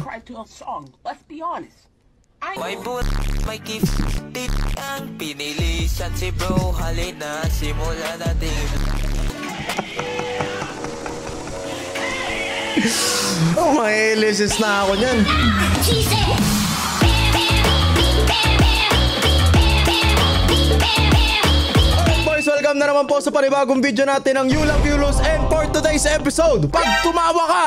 cry to a song. Let's be honest. May but, may gifted ang pinilisan si bro. Halina, simula natin. Oh, may ilisis na ako niyan. Boys, welcome na naman po sa panibagong video natin ng You Love You Lose. And for today's episode, pag tumawa ka,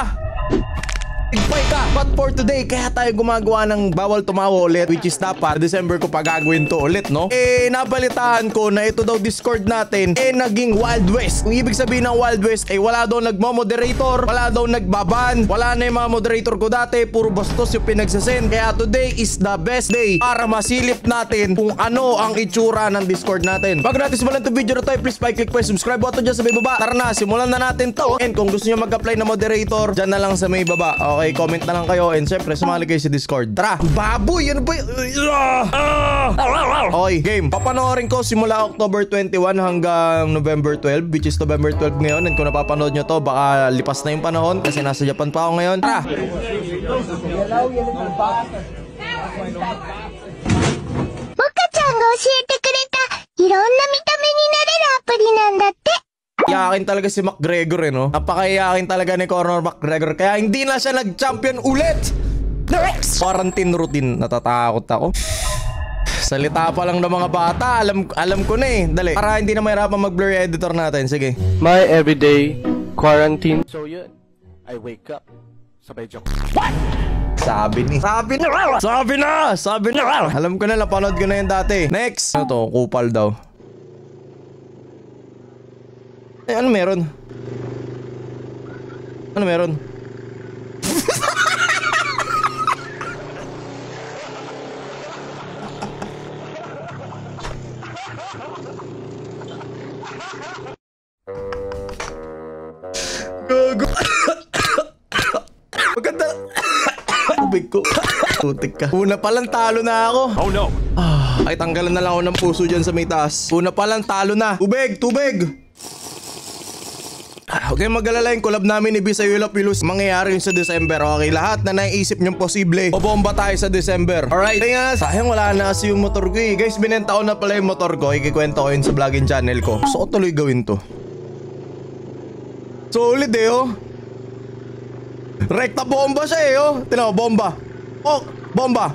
igpay ka. But for today, kaya tayo gumagawa ng bawal tumawa ulit, which is dapat December ko pa gagawin to ulit, no? Nabalitaan ko na ito daw Discord natin naging Wild West. Kung ibig sabihin ng Wild West, wala daw nagmo-moderator, wala daw nagbaban, wala na yung mga moderator ko dati, puro bastos yung pinagsasend. Kaya today is the best day para masilip natin kung ano ang itsura ng Discord natin. Bago natin simulan itong video na to, please click po yung subscribe button dyan sa may baba. Tara na, simulan na natin to. And kung gusto nyo mag-apply na moderator, dyan na lang sa may baba. Okay, comment na lang kayo. And syempre, sumali kayo sa Discord. Tara! Baboy! Ano ba okay, game. Papanoorin ko simula October 21 hanggang November 12, which is November 12 ngayon. And kung napapanood nyo to, baka lipas na yung panahon kasi nasa Japan pa ako ngayon. Tara! Moka-chanが教えてくれたいろんな見た目になれるアプリなんだって。Yakin talaga si McGregor no? Napakayakin talaga ni Conor McGregor. Kaya hindi na siya nag-champion ulit. Next! Quarantine routine. Natatakot ako. Salita pa lang ng mga bata. Alam ko na eh. Dali. Para hindi na mahirapan mag-blur editor natin. Sige. My everyday quarantine. So yun, I wake up. Sabay joke. What? Sabi na. Alam ko na, napanood ko na yun dati. Next. Ano to? Kupal daw. Ano meron? Ano meron? Gago. Maganda. Tubig ko. Tutik ka. Una palang talo na ako. Oh no. Ay, tanggalan na lang ako ng puso dyan sa may taas. Una palang talo na. Tubig. Okay, mag-alala yung collab namin ni Bisa You Love You Lose. Mangyayari yun sa December. Okay, lahat na naiisip niyong posible, babomba tayo sa December. Alright, kaya sayang wala na kasi yung motor ko eh. Guys, binenta ko na pala yung motor ko. Ikikwento ko yun sa vlogging channel ko. So, ko tuloy gawin to. Solid eh oh. Rekta bomba siya eh oh. Tinaw, bomba. Oh, bomba.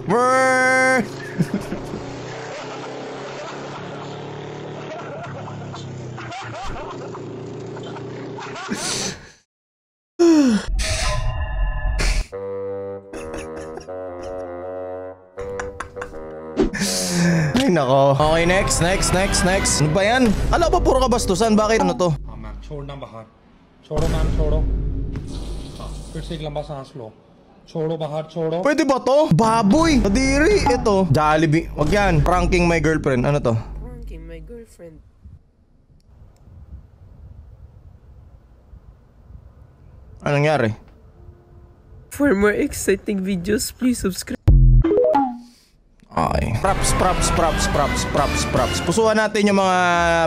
Ay nako. Okay, next. Ano ba yan? Ala ba puro kabastusan? Bakit ano to? Ma'am छोड़ना बाहर छोड़ो मैम छोड़ो फिर से एक लंबा सांस लो छोड़ो बाहर छोड़ो Pwede ba to? Baboy! Kadiri! Ito Jollibee. Wag yan. Pranking my girlfriend. Ano to? Pranking my girlfriend. Anong nangyari? For more exciting videos, please subscribe. Okay. Props. Pusuhan natin yung mga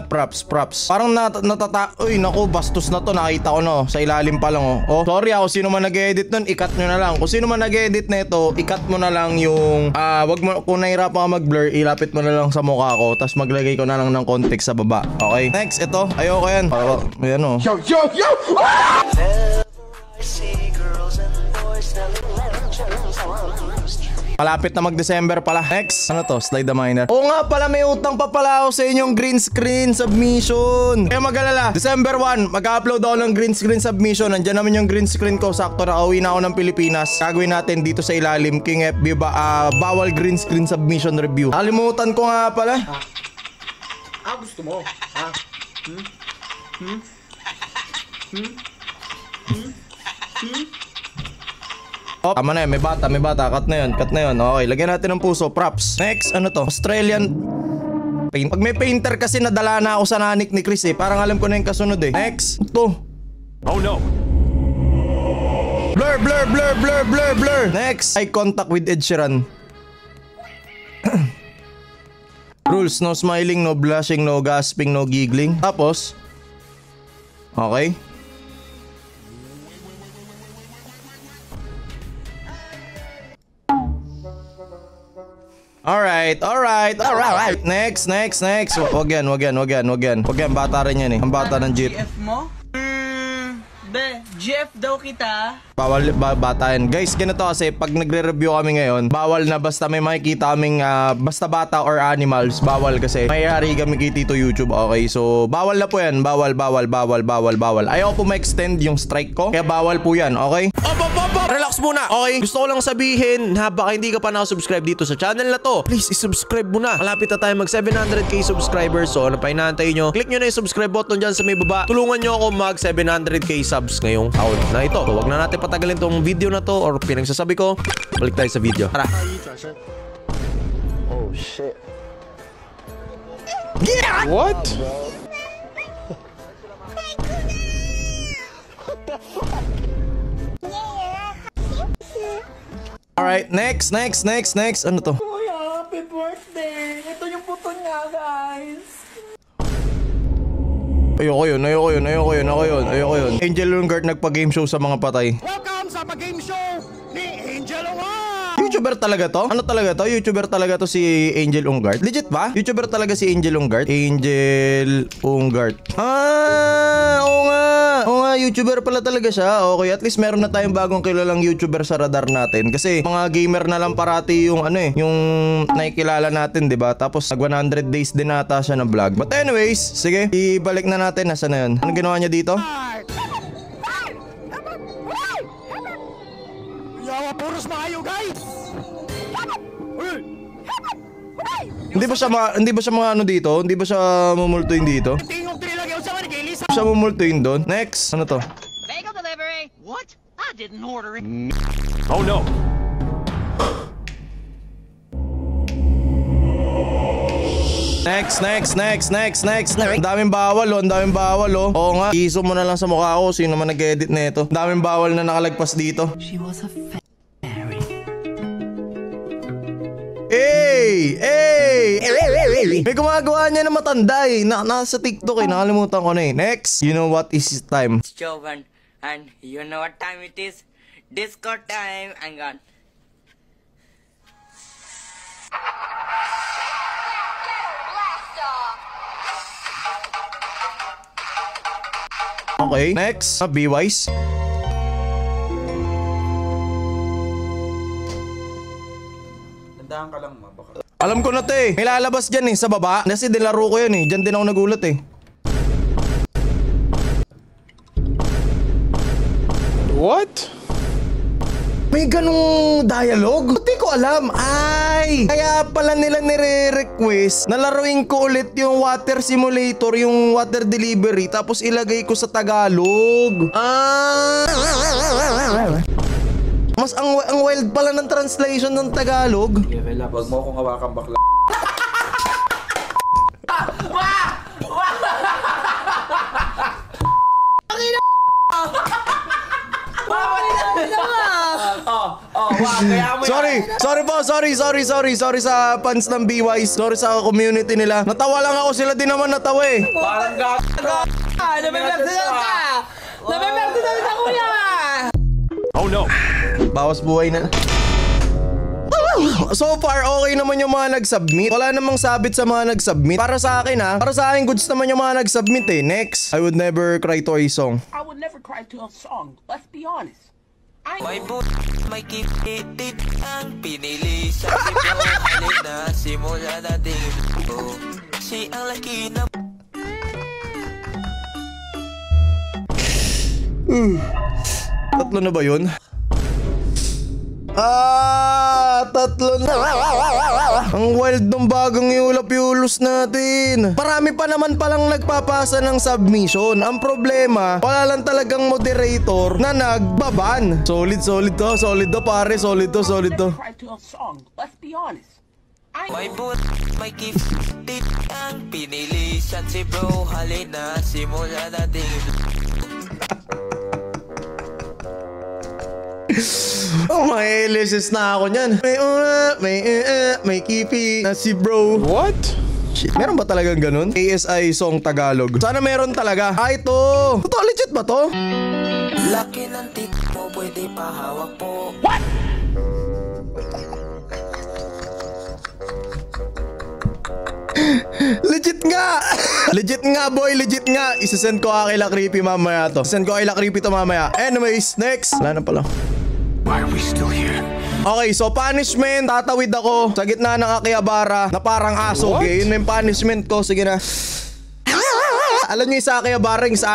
props. Parang Uy, naku, bastos na to. Nakita ko no. Sa ilalim pa lang oh. Oh, sorry ako. Sino man nag-edit nun, ikat nyo na lang. Kung sino man nag-edit na ito, ikat mo na lang yung wag mo, kung nahirapan ka mag-blur, ilapit mo na lang sa mukha ko. Tapos maglagay ko na lang ng context sa baba. Okay? Next, ito. Ayoko yan. Ayan oh. Yo! Malapit na mag-December pala. Next, ano to? Slide the miner. Oo nga pala, may utang pa pala ako sa inyong green screen submission. Kaya mag-alala, December 1, mag-upload ako ng green screen submission. Nandiyan naman yung green screen ko. Sakto na uwi na ako ng Pilipinas. Gagawin natin dito sa ilalim, King FB bawal green screen submission review. Kalimutan ko nga pala. gusto mo ha Oh, tama na yun, may bata, cut na yun. Okay, lagyan natin ng puso, props. Next, ano to? Australian paint. Pag may painter kasi nadala na ako sa nanik ni Chris eh. Parang alam ko na yung kasunod eh. Next, ito. Oh no. Blur. Next, eye contact with Ed Sheeran. Rules, no smiling, no blushing, no gasping, no giggling. Tapos, okay. Alright. Next. Wag yan. Bata rin yan eh. Ang bata ng jeep. GF mo? GF daw kita. Bawal bata yan. Guys, ganito kasi pag nagre-review kami ngayon, bawal na basta may makikita kaming basta bata or animals. Bawal kasi may hari kami kay Tito YouTube. Okay, so bawal na po yan. Bawal. Ayaw po ma-extend yung strike ko. Kaya bawal po yan, okay? Relax muna, okay? Gusto ko lang sabihin na baka hindi ka pa nakasubscribe dito sa channel na to, please isubscribe mo na. Malapit na tayo mag 700k subscribers. So ano pa inaantay nyo? Click nyo na yung subscribe button dyan sa may baba. Tulungan nyo ako mag 700k subs ngayong taon na ito. So wag na natin patagalin tong video na to or pinagsasabi ko. Balik tayo sa video. Tara. Oh shit. Yeah! What? Alright, next. Ano to? Kuya, happy birthday. Ito yung puto niya, guys. Ayoko yun. Angel Lungard nagpa-game show sa mga patay. Welcome sa pag-game show ni Angel Ungard! YouTuber talaga to? Ano talaga to? YouTuber talaga to si Angel Ungard? Legit ba? YouTuber talaga si Angel Ungard? Angel Ungard. Oo nga, YouTuber pala talaga siya. Okay, at least meron na tayong bagong kilalang YouTuber sa radar natin. Kasi mga gamer na lang parati yung yung nakikilala natin, 'di ba? Tapos nag 100 days din ata siya ng vlog. But anyways, sige, ibalik na natin. Nasaan na yun? Anong ginawa niya dito? Yawa, puros maayo, guys! Hindi ba siya mga ano dito? Hindi ba siya mumultuin dito? Tingog trilagyaw sa manigilis! Siya mumultuin doon? Next, ano to? Bagel delivery. What? I didn't order it. Oh no. Next. Ang daming bawal oh. Oo nga, iso mo na lang sa mukha ko. Sino man nag-edit nito? Ang daming bawal na nakalagpas dito. She was a fairy. May gumagawa niya na matanda eh. Nasa TikTok eh. Nakalimutan ko na eh. Next. You know what is time? It's Jovan, and you know what time it is? Disco time. Hang on. Okay. Next. Be wise. Tandaan ka lang, ma. Baka... Alam ko na to eh. May lalabas dyan eh sa baba. Kasi nilaro ko yan eh. Dyan din ako nagulat eh. What? May ganong dialogue? Hindi ko alam. Ay! Kaya pala nila nire-request na laruin ko ulit yung water simulator, yung water delivery, tapos ilagay ko sa Tagalog. Mas ang wild pala ng translation ng Tagalog. Huwag mo akong hawakan, bakla. Sorry sa fans ng B-Wise. Sorry sa community nila. Natawa lang ako, sila din naman natawa eh. Parang Nabe-personal ka, kuya! Oh no. Bawas buhay na. So far, okay naman yung mga nag-submit. Wala namang sabit sa mga nag-submit. Para sa akin para sa akin goods naman yung mga nag-submit eh. Next, I would never cry to a song. I would never cry to a song. Let's be honest. May may kipitit ang pinili sa tipo. Halina, simula natin ito. Si ang laki na... Tatlo na ba yun? Tatlo na. Ang wild ng bagong iulap-iulos natin. Marami pa naman palang nagpapasa ng submission. Ang problema, wala lang talagang moderator na nagbaban. Solid to pare. Solid to. Cry to a song. Let's be honest. May kipitit ang pinili sa si bro. Halina, simula natin ito. Oh, may LSS na ako niyan. May kipi na si bro. What? Shit, meron ba talagang ganun? ASI song Tagalog. Sana meron talaga. Ito. Totoo, legit ba to? Laki ng tit mo, pwede pa hawak po. legit nga. Legit nga, boy. Legit nga. Isasend ko kay La Creepy mamaya to. Isasend ko kay La Creepy to mamaya. Anyways, next. Wala na pala. Why are we still here? Okay, so punishment. Tatawid ako sa gitna ng Akihabara na parang aso. Okay, yun na yung punishment ko. Sige na. Alam niyo yung sa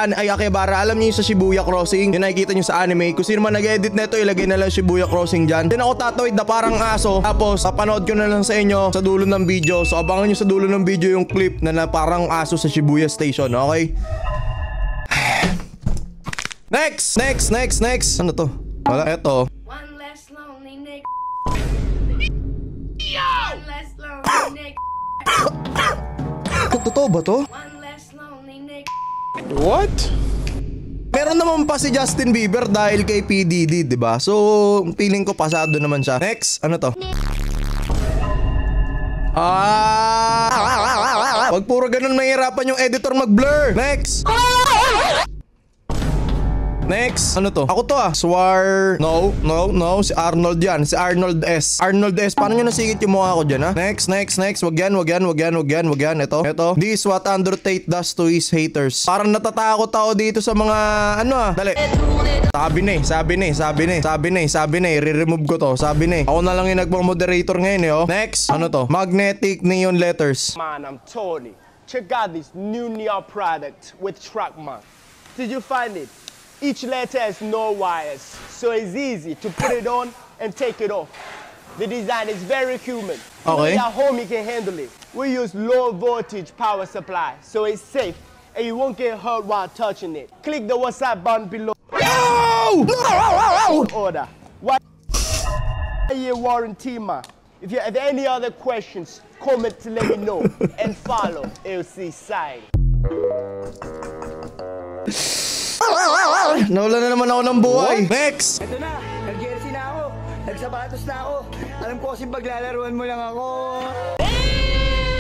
Akihabara, alam niyo yung sa Shibuya Crossing. Yung nakikita niyo sa anime. Kung sino man nag-edit nito, ilagay na lang Shibuya Crossing dyan. Then ako tatawid na parang aso. Tapos, papanood ko na lang sa inyo sa dulo ng video. So, abangan niyo sa dulo ng video yung clip na parang aso sa Shibuya Station. Okay? Next! Ano to? Wala, eto. One less lonely nigga. One less lonely nigga. Totoo ba to? One less lonely nigga. What? Meron naman pa si Justin Bieber dahil kay PDD, di ba? So, feeling ko pasado naman siya. Next, ano to? Wag puro ganun, mahirapan yung editor mag-blur. Next. Next, ano to? Ako to Swar. No. Si Arnold yan. Si Arnold S. Arnold S. Paano nyo nasigit yung mukha ko dyan, ha? Next. Wag yan. Ito. This what Undertate does to his haters. Parang natatakot ako dito sa mga, dali. Sabi na. I-remove ko to. Sabi na. Ako na lang yung nagpang-moderator ngayon, Next, ano to? Magnetic neon letters. Man, I'm Tony. Check out this new neon product with Trackman. Did you find it? Each letter has no wires, so it's easy to put it on and take it off. The design is very human. Okay. When you're at home, you can handle it. We use low voltage power supply, so it's safe and you won't get hurt while touching it. Click the WhatsApp button below. No! Order. 1-year warranty, man. If you have any other questions, comment to let me know and follow LC Sign. Nawala na naman ako ng buhay. Next! Ito na, nag-jersey na ako, nagsapatos na ako. Alam ko kasi paglalaruan mo lang ako.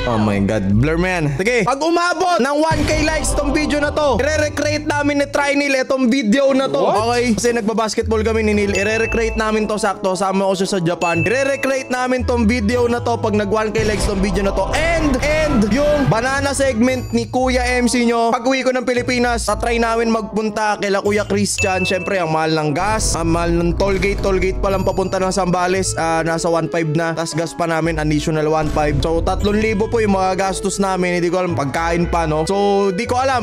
Oh my God, blur man. Sige, pag umabot ng 1K likes tong video na to, i-recreate namin ni Trinil itong video na to. What? Okay, kasi nagbabasketball kami ni Neil. I-recreate namin to sakto. Sama ko siya sa Japan. I-recreate namin tong video na to pag nag 1K likes tong video na to. And yung banana segment ni Kuya MC nyo. Pag uwi ko ng Pilipinas, tatry namin magpunta kila Kuya Christian. Syempre, ang mahal ng gas, ang mahal ng tollgate. Tollgate pa lang papunta ng Zambales. Nasa 1.5 na. Tas gas pa namin, additional 1.5. So, 3,000 po yung mga gastos namin. Hindi ko alam, pagkain pa, no? So, hindi ko alam.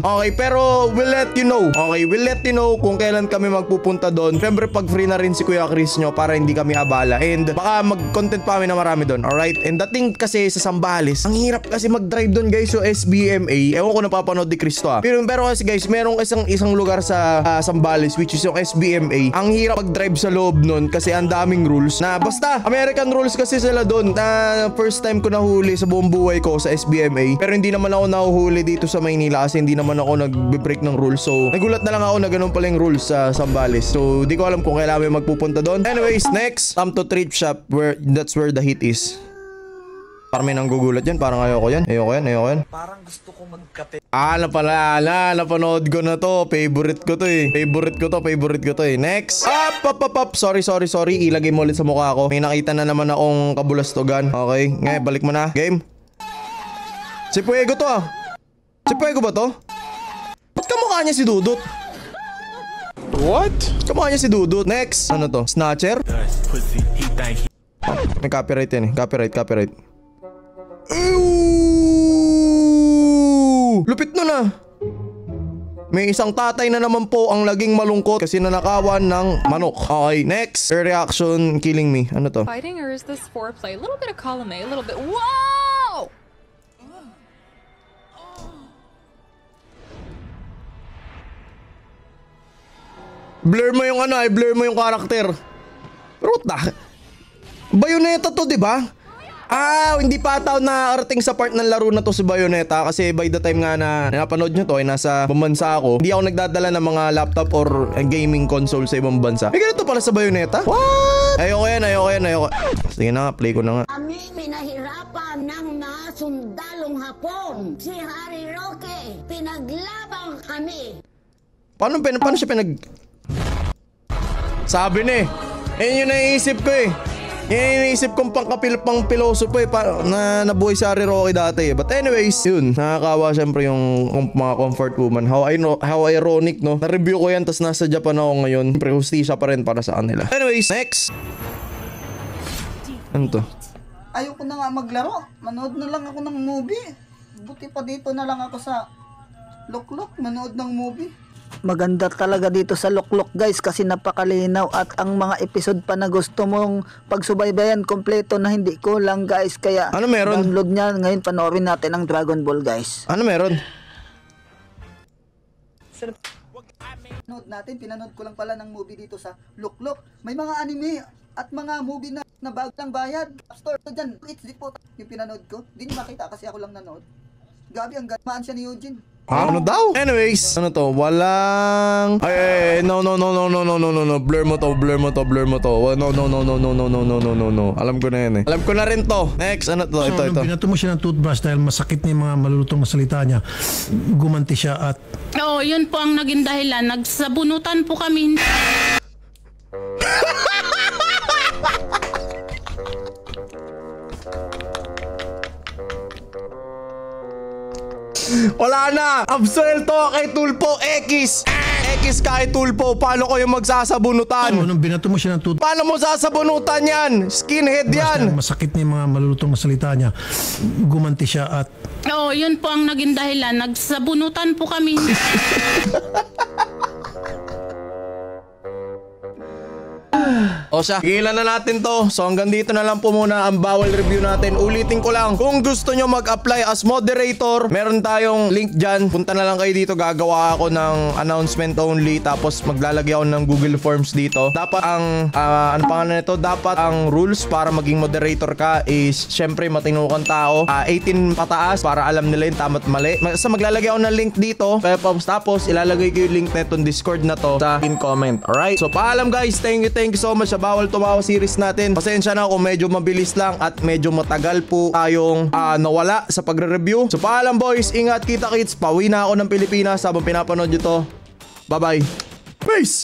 Okay, pero we'll let you know. Okay, we'll let you know kung kailan kami magpupunta doon. Siyempre, pag free na rin si Kuya Chris nyo para hindi kami abala. And baka mag-content pa kami na marami doon. Alright? And dating kasi sa Zambales, ang hirap kasi mag-drive doon, guys. So, SBMA. Ewan ko napapanood ni Chris to, Pero kasi, guys, merong isang lugar sa Zambales, which is yung SBMA. Ang hirap mag-drive sa loob nun kasi ang daming rules na basta American rules kasi sila doon. Na first time ko nahuli sa buong buhay ko sa SBMA. Pero hindi naman ako nahuhuli dito sa Maynila kasi hindi naman ako nag-break ng rules. So, nagulat na lang ako na ganun pala yung rules sa Zambales. So, di ko alam kung kailan may magpupunta doon. Anyways, next, come to thrift shop that's where the heat is. Parang may nanggugulat yan. Parang ayoko yan. Parang gusto ko magkape. Napanood ko na to. Favorite ko to eh. Next. Up. Sorry. Ilagay mo ulit sa mukha ko. May nakita na naman akong kabulastogan. Okay. Ngayon, balik mo na. Game. Si Puego to Si Puego ba to? Ba't kamukha niya si Dudut? What? Kamukha niya si Dudut. Next. Ano to? Snatcher? May copyright yan eh. Copyright. Lupit nun May isang tatay na naman po ang laging malungkot kasi nanakawan ng manok. Okay, next. Her reaction killing me. Ano to? Fighting or is this foreplay? A little bit of column A, a little bit. Whoa! Blur mo yung blur mo yung karakter. Pero what the? Bayonetta to, di ba? Hindi pa tao nakarating sa part ng laro na to si Bayonetta kasi by the time nga na napanood nyo to ay nasa bansa ako. Hindi ako nagdadala ng mga laptop or gaming console sa ibang bansa. May ganito pala sa Bayonetta? What? Ayoko yan. Sige na nga, play ko na nga. Kami pinahirapan ng mga sundalong Hapon. Si Harry Roque, pinaglabang kami. Paano siya Sabi na Ayun yung naiisip ko Yan iniisip kong pang pilosopo eh, na nabuhay si Harry Roque dati eh. But anyways, yun, nakakawa syempre yung mga comfort woman. How ironic, no? Na-review ko yan, tas nasa Japan ako ngayon. Siyempre, hustisya pa rin para sa kanila. Anyways, next. Ano to? Ayoko na nga maglaro. Manood na lang ako ng movie. Buti pa dito na lang ako sa Lukluk, manood ng movie. Maganda talaga dito sa Lukluk guys kasi napakalinaw at ang mga episode pa na gusto mong pagsubaybayan kompleto na hindi ko lang guys. Kaya ano meron? Download niya ngayon, panoorin natin ang Dragon Ball guys. Ano meron? Pinanood natin, pinanood ko lang pala ng movie dito sa Lukluk. May mga anime at mga movie na bagang bayad. Store to dyan, it's the po yung pinanood ko. Di nyo makita kasi ako lang nanood. Gabi, ang gamaan siya ni Eugene. Ano daw? Anyways, ano to? Walang... Ay, no. Blur mo to. No. Alam ko na yan eh. Alam ko na rin to. Next, ano to? So, ito. Binato mo siya ng toothbrush dahil masakit na yung mga malulutong na salita niya. Gumanti siya at... Oo, yun po ang naging dahilan. Nagsabunutan po kami. Wala na! Absuelto kay Tulpo X! X kay Tulpo, paano kayo magsasabunutan? So, nung binato mo siya ng toothbrush... Paano mo sasabunutan yan? Skinhead yan! Masakit na yung mga malulutong na salita niya. Gumanti siya at... Oo, yun po ang naging dahilan. Nagsabunutan po kami. O siya, tigilan na natin to. So hanggang dito na lang po muna ang bawal review natin. Ulitin ko lang, kung gusto nyo mag-apply as moderator, meron tayong link dyan. Punta na lang kayo dito, gagawa ako ng announcement only. Tapos maglalagay ako ng Google Forms dito. Dapat ang, ano pangalan nito? Dapat ang rules para maging moderator ka is, syempre matino kang tao. 18 pataas para alam nila yung tama't mali. So maglalagay ako ng link dito. Tapos ilalagay ko yung link na itong Discord na to sa pin comment. Alright? So paalam guys, thank you so much sa Bawal Tumawa series natin. Pasensya na kung medyo mabilis lang at medyo matagal po tayong nawala sa pagre-review. So paalam boys, ingat, kita kits. Pauwi na ako ng Pilipinas habang pinapanood nyo to. Bye bye. Peace!